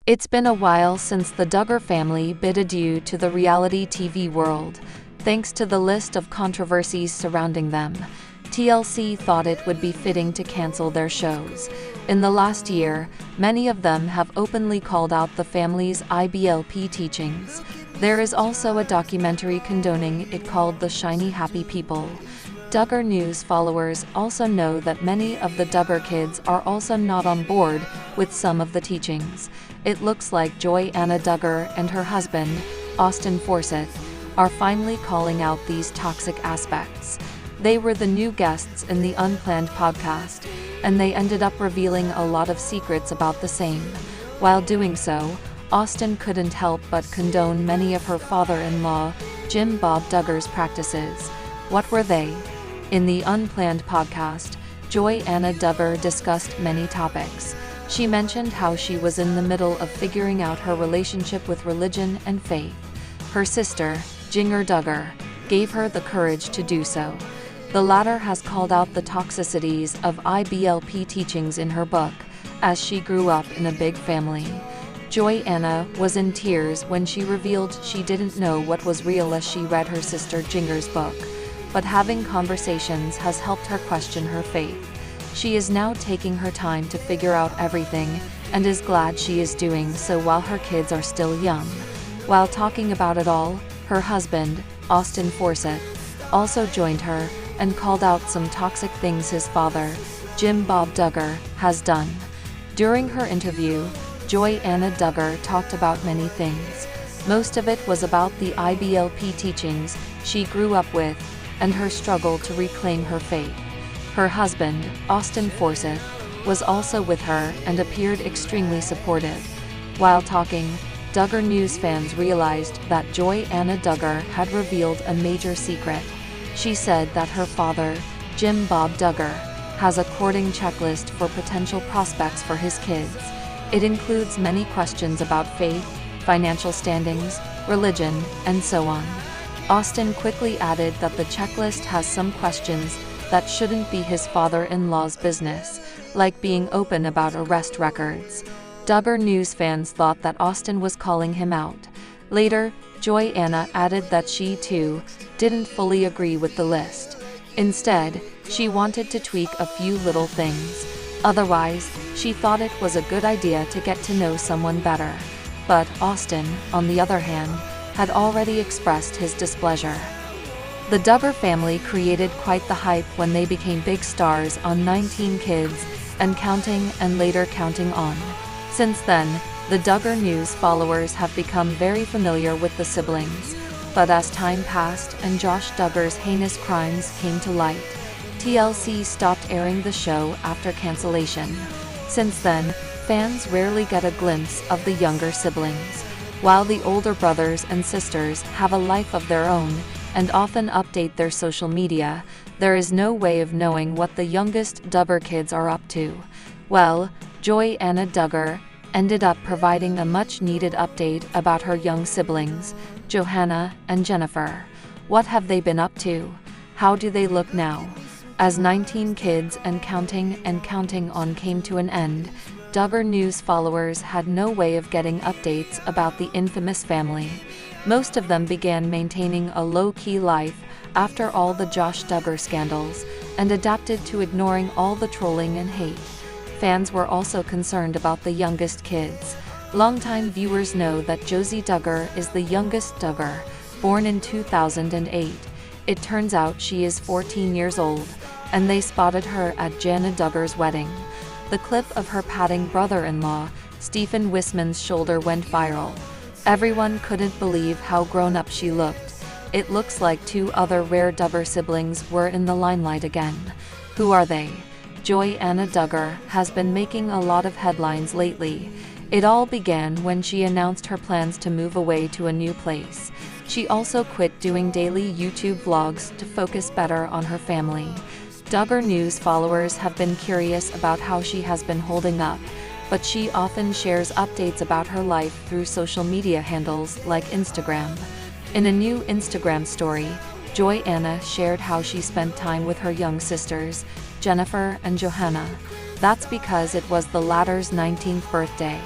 It's been a while since the Duggar family bid adieu to the reality TV world. Thanks to the list of controversies surrounding them, TLC thought it would be fitting to cancel their shows. In the last year, many of them have openly called out the family's IBLP teachings. There is also a documentary condoning it called The Shiny Happy People. Duggar News followers also know that many of the Duggar kids are also not on board with some of the teachings. It looks like Joy-Anna Duggar and her husband, Austin Forsyth, are finally calling out these toxic aspects. They were the new guests in the Unplanned podcast, and they ended up revealing a lot of secrets about the same. While doing so, Austin couldn't help but condone many of her father-in-law, Jim Bob Duggar's practices. What were they? In the Unplanned podcast, Joy-Anna Duggar discussed many topics. She mentioned how she was in the middle of figuring out her relationship with religion and faith. Her sister, Duggar Duggar, gave her the courage to do so. The latter has called out the toxicities of IBLP teachings in her book, as she grew up in a big family. Joy-Anna was in tears when she revealed she didn't know what was real as she read her sister Duggar's book, but having conversations has helped her question her faith. She is now taking her time to figure out everything, and is glad she is doing so while her kids are still young. While talking about it all, her husband, Austin Forsyth, also joined her and called out some toxic things his father, Jim Bob Duggar, has done. During her interview, Joy-Anna Duggar talked about many things. Most of it was about the IBLP teachings she grew up with and her struggle to reclaim her faith. Her husband, Austin Forsyth, was also with her and appeared extremely supportive. While talking, Duggar News fans realized that Joy-Anna Duggar had revealed a major secret. She said that her father, Jim Bob Duggar, has a courting checklist for potential prospects for his kids. It includes many questions about faith, financial standings, religion, and so on. Austin quickly added that the checklist has some questions that shouldn't be his father-in-law's business, like being open about arrest records. Duggar News fans thought that Austin was calling him out. Later, Joy-Anna added that she, too, didn't fully agree with the list. Instead, she wanted to tweak a few little things. Otherwise, she thought it was a good idea to get to know someone better. But Austin, on the other hand, had already expressed his displeasure. The Duggar family created quite the hype when they became big stars on 19 Kids and Counting and later Counting On. Since then, the Duggar News followers have become very familiar with the siblings. But as time passed and Josh Duggar's heinous crimes came to light, TLC stopped airing the show after cancellation. Since then, fans rarely get a glimpse of the younger siblings. While the older brothers and sisters have a life of their own and often update their social media, there is no way of knowing what the youngest Duggar kids are up to. Well, Joy-Anna Duggar ended up providing a much-needed update about her young siblings, Johanna and Jennifer. What have they been up to? How do they look now? As 19 Kids and Counting On came to an end, Duggar News followers had no way of getting updates about the infamous family. Most of them began maintaining a low-key life after all the Josh Duggar scandals, and adapted to ignoring all the trolling and hate. Fans were also concerned about the youngest kids. Longtime viewers know that Josie Duggar is the youngest Duggar, born in 2008. It turns out she is 14 years old, and they spotted her at Jana Duggar's wedding. The clip of her patting brother-in-law, Stephen Wisman's shoulder went viral. Everyone couldn't believe how grown-up she looked. It looks like two other rare Duggar siblings were in the limelight again. Who are they? Joy-Anna Duggar has been making a lot of headlines lately. It all began when she announced her plans to move away to a new place. She also quit doing daily YouTube vlogs to focus better on her family. Duggar News followers have been curious about how she has been holding up, but she often shares updates about her life through social media handles like Instagram. In a new Instagram story, Joy-Anna shared how she spent time with her young sisters, Jennifer and Johanna. That's because it was the latter's 19th birthday.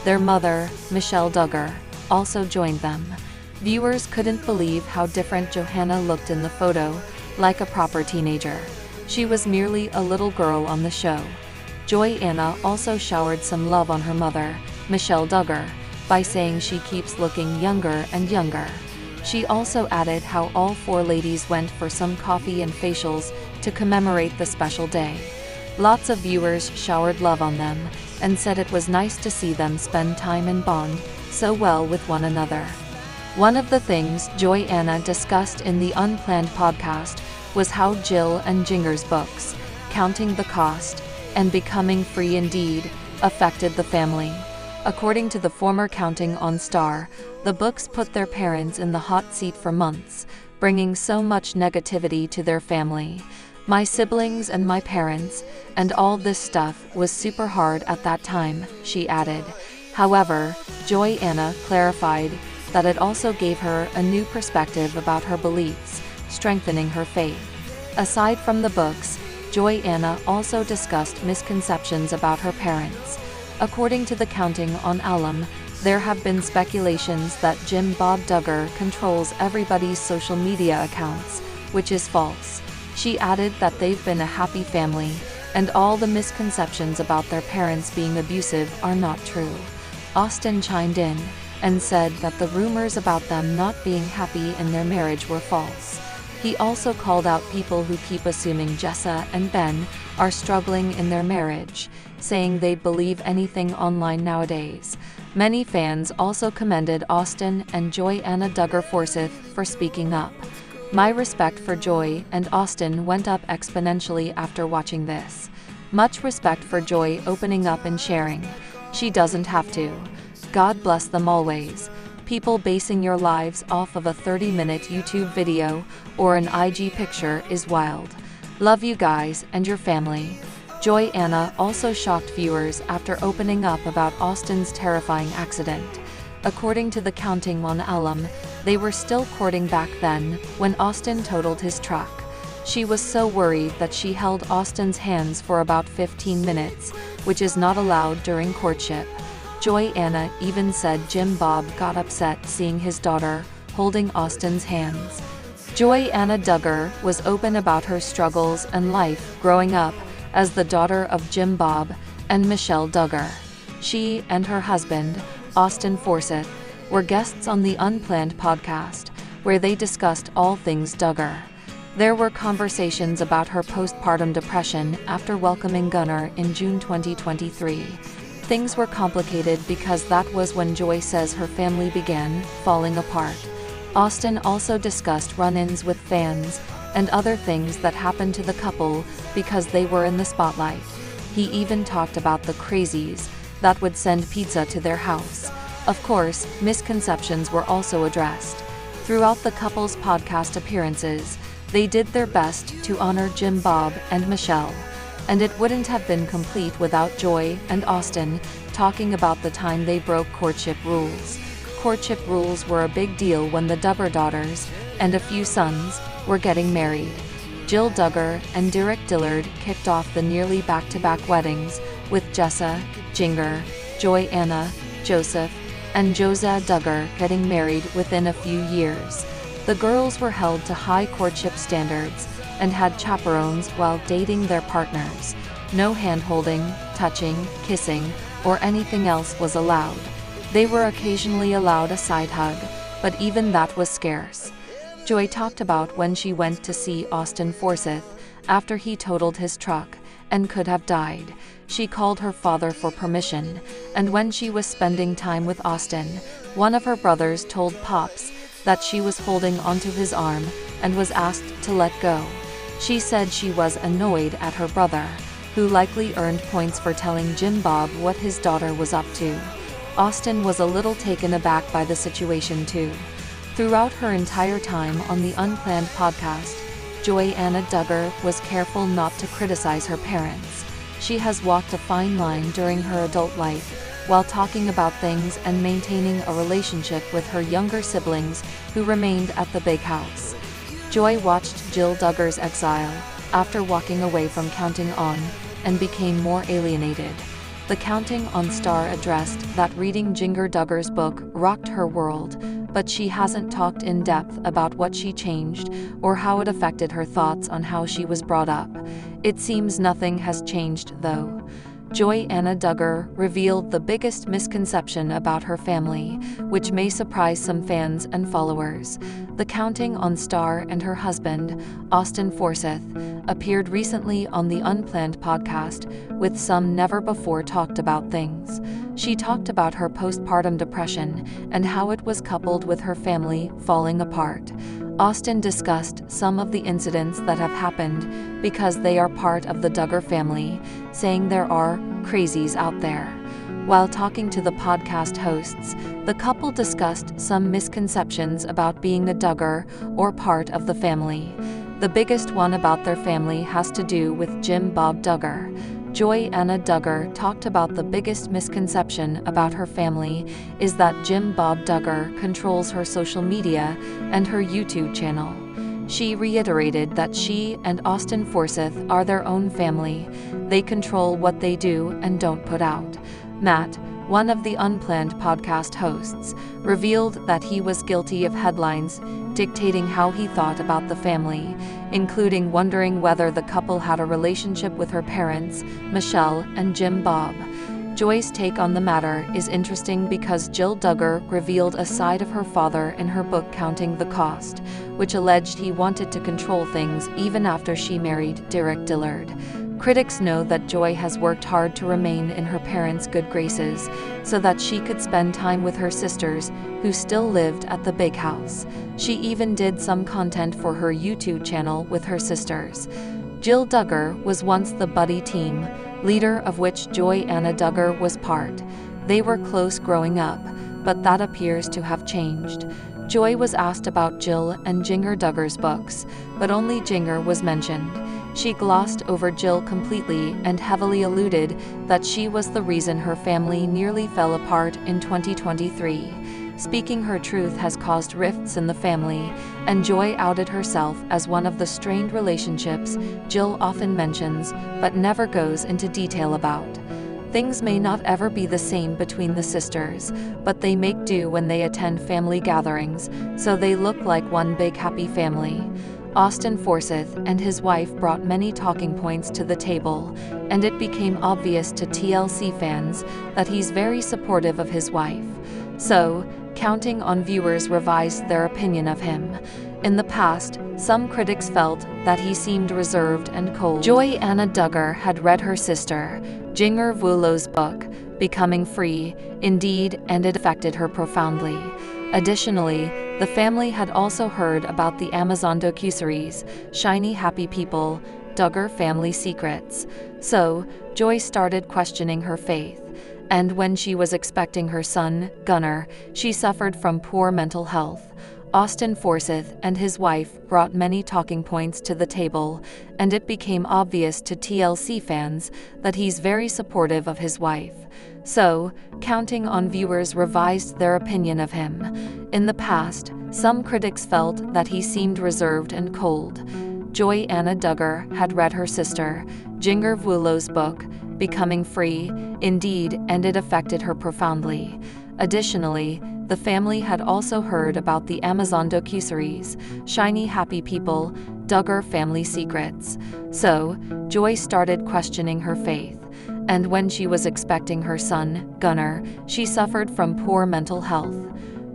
Their mother, Michelle Duggar, also joined them. Viewers couldn't believe how different Johanna looked in the photo, like a proper teenager. She was merely a little girl on the show. Joanna also showered some love on her mother, Michelle Duggar, by saying she keeps looking younger and younger. She also added how all four ladies went for some coffee and facials to commemorate the special day. Lots of viewers showered love on them and said it was nice to see them spend time and bond so well with one another. One of the things Joanna discussed in the Unplanned podcast was how Jill and Ginger's books, Counting the Cost and Becoming Free Indeed, affected the family. According to the former Counting on Star, the books put their parents in the hot seat for months, bringing so much negativity to their family. My siblings and my parents, and all this stuff was super hard at that time, she added. However, Joanna clarified that it also gave her a new perspective about her beliefs, strengthening her faith. Aside from the books, Joanna also discussed misconceptions about her parents. According to the Counting on Alum, there have been speculations that Jim Bob Duggar controls everybody's social media accounts, which is false. She added that they've been a happy family, and all the misconceptions about their parents being abusive are not true. Austin chimed in and said that the rumors about them not being happy in their marriage were false. He also called out people who keep assuming Jessa and Ben are struggling in their marriage, saying they'd believe anything online nowadays. Many fans also commended Austin and Joanna Duggar Forsyth for speaking up. My respect for Joy and Austin went up exponentially after watching this. Much respect for Joy opening up and sharing. She doesn't have to. God bless them always. People basing your lives off of a 30-minute YouTube video or an IG picture is wild. Love you guys and your family. Joanna also shocked viewers after opening up about Austin's terrifying accident. According to the Counting on Alum, they were still courting back then when Austin totaled his truck. She was so worried that she held Austin's hands for about 15 minutes, which is not allowed during courtship. Joanna even said Jim Bob got upset seeing his daughter holding Austin's hands. Joanna Duggar was open about her struggles and life growing up as the daughter of Jim Bob and Michelle Duggar. She and her husband, Austin Forsyth, were guests on the Unplanned podcast, where they discussed all things Duggar. There were conversations about her postpartum depression after welcoming Gunnar in June 2023. Things were complicated because that was when Joy says her family began falling apart. Austin also discussed run-ins with fans and other things that happened to the couple because they were in the spotlight. He even talked about the crazies that would send pizza to their house. Of course, misconceptions were also addressed. Throughout the couple's podcast appearances, they did their best to honor Jim Bob and Michelle. And it wouldn't have been complete without Joy and Austin talking about the time they broke courtship rules. Courtship rules were a big deal when the Duggar daughters and a few sons were getting married. Jill Duggar and Derek Dillard kicked off the nearly back-to-back weddings with Jessa, Ginger, Joanna, Joseph, and Josiah Duggar getting married within a few years. The girls were held to high courtship standards and had chaperones while dating their partners. No hand-holding, touching, kissing, or anything else was allowed. They were occasionally allowed a side hug, but even that was scarce. Joy talked about when she went to see Austin Forsyth after he totaled his truck and could have died. She called her father for permission, and when she was spending time with Austin, one of her brothers told Pops that she was holding onto his arm and was asked to let go. She said she was annoyed at her brother, who likely earned points for telling Jim Bob what his daughter was up to. Austin was a little taken aback by the situation too. Throughout her entire time on the Unplanned podcast, Joanna Duggar was careful not to criticize her parents. She has walked a fine line during her adult life, while talking about things and maintaining a relationship with her younger siblings who remained at the big house. Joy watched Jill Duggar's exile after walking away from Counting On and became more alienated. The Counting on Star addressed that reading Duggar's book rocked her world, but she hasn't talked in depth about what she changed or how it affected her thoughts on how she was brought up. It seems nothing has changed, though. Joy Anna Duggar revealed the biggest misconception about her family, which may surprise some fans and followers. The Counting on Star and her husband, Austin Forsyth, appeared recently on the Unplanned podcast with some never-before-talked-about things. She talked about her postpartum depression and how it was coupled with her family falling apart. Austin discussed some of the incidents that have happened because they are part of the Duggar family, saying there are crazies out there. While talking to the podcast hosts, the couple discussed some misconceptions about being a Duggar or part of the family. The biggest one about their family has to do with Jim Bob Duggar. Joy Anna Duggar talked about the biggest misconception about her family is that Jim Bob Duggar controls her social media and her YouTube channel. She reiterated that she and Austin Forsyth are their own family. They control what they do and don't put out. Matt, one of the Unplanned podcast hosts, revealed that he was guilty of headlines dictating how he thought about the family, including wondering whether the couple had a relationship with her parents, Michelle and Jim Bob. Joy's take on the matter is interesting because Jill Duggar revealed a side of her father in her book Counting the Cost, which alleged he wanted to control things even after she married Derek Dillard. Critics know that Joy has worked hard to remain in her parents' good graces so that she could spend time with her sisters, who still lived at the big house. She even did some content for her YouTube channel with her sisters. Jill Duggar was once the buddy team, leader of which Joy Anna Duggar was part. They were close growing up, but that appears to have changed. Joy was asked about Jill and Jinger Duggar's books, but only Jinger was mentioned. She glossed over Jill completely and heavily alluded that she was the reason her family nearly fell apart in 2023. Speaking her truth has caused rifts in the family, and Joy outed herself as one of the strained relationships Jill often mentions but never goes into detail about. Things may not ever be the same between the sisters, but they make do when they attend family gatherings, so they look like one big happy family. Austin Forsyth and his wife brought many talking points to the table, and it became obvious to TLC fans that he's very supportive of his wife. So, Counting on viewers revised their opinion of him. In the past, some critics felt that he seemed reserved and cold. Joy Anna Duggar had read her sister, Jinger Vuolo's book, Becoming Free, Indeed, and it affected her profoundly. Additionally, the family had also heard about the Amazon docuseries, Shiny Happy People, Duggar Family Secrets. So, Joy started questioning her faith. And when she was expecting her son, Gunnar, she suffered from poor mental health. Austin Forsyth and his wife brought many talking points to the table, and it became obvious to TLC fans that he's very supportive of his wife. So, Counting on viewers revised their opinion of him. In the past, some critics felt that he seemed reserved and cold. Joy Anna Duggar had read her sister, Jinger Vuolo's book, Becoming Free, Indeed, and it affected her profoundly. Additionally, the family had also heard about the Amazon docuseries, Shiny Happy People, Duggar Family Secrets. So, Joy started questioning her faith. And when she was expecting her son, Gunnar, she suffered from poor mental health.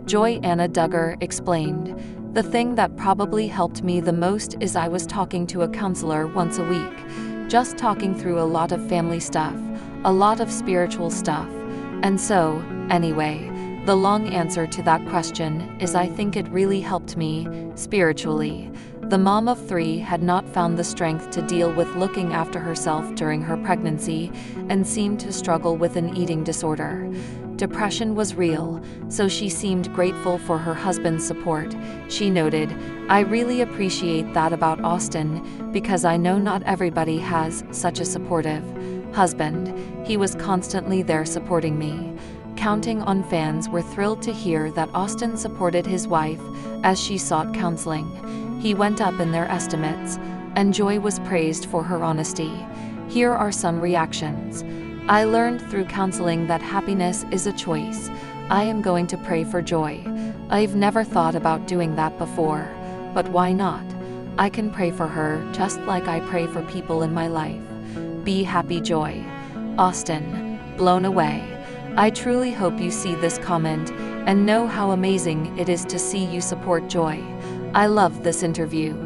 Joy Anna Duggar explained, "The thing that probably helped me the most is I was talking to a counselor once a week. Just talking through a lot of family stuff, a lot of spiritual stuff. And so, anyway, the long answer to that question is I think it really helped me, spiritually." The mom of 3 had not found the strength to deal with looking after herself during her pregnancy and seemed to struggle with an eating disorder. Depression was real, so she seemed grateful for her husband's support. She noted, "I really appreciate that about Austin, because I know not everybody has such a supportive husband. He was constantly there supporting me." Counting on fans were thrilled to hear that Austin supported his wife as she sought counseling. He went up in their estimates, and Joy was praised for her honesty. Here are some reactions. I learned through counseling that happiness is a choice. I am going to pray for Joy. I've never thought about doing that before, but why not? I can pray for her just like I pray for people in my life. Be happy, Joy. Austin, blown away. I truly hope you see this comment and know how amazing it is to see you support Joy. I love this interview.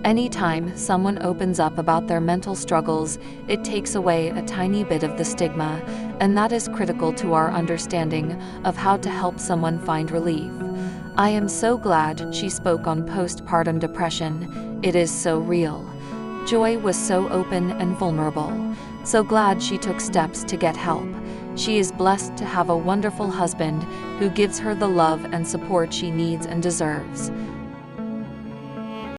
Anytime someone opens up about their mental struggles, it takes away a tiny bit of the stigma, and that is critical to our understanding of how to help someone find relief. I am so glad she spoke on postpartum depression. It is so real. Joy was so open and vulnerable. So glad she took steps to get help. She is blessed to have a wonderful husband who gives her the love and support she needs and deserves.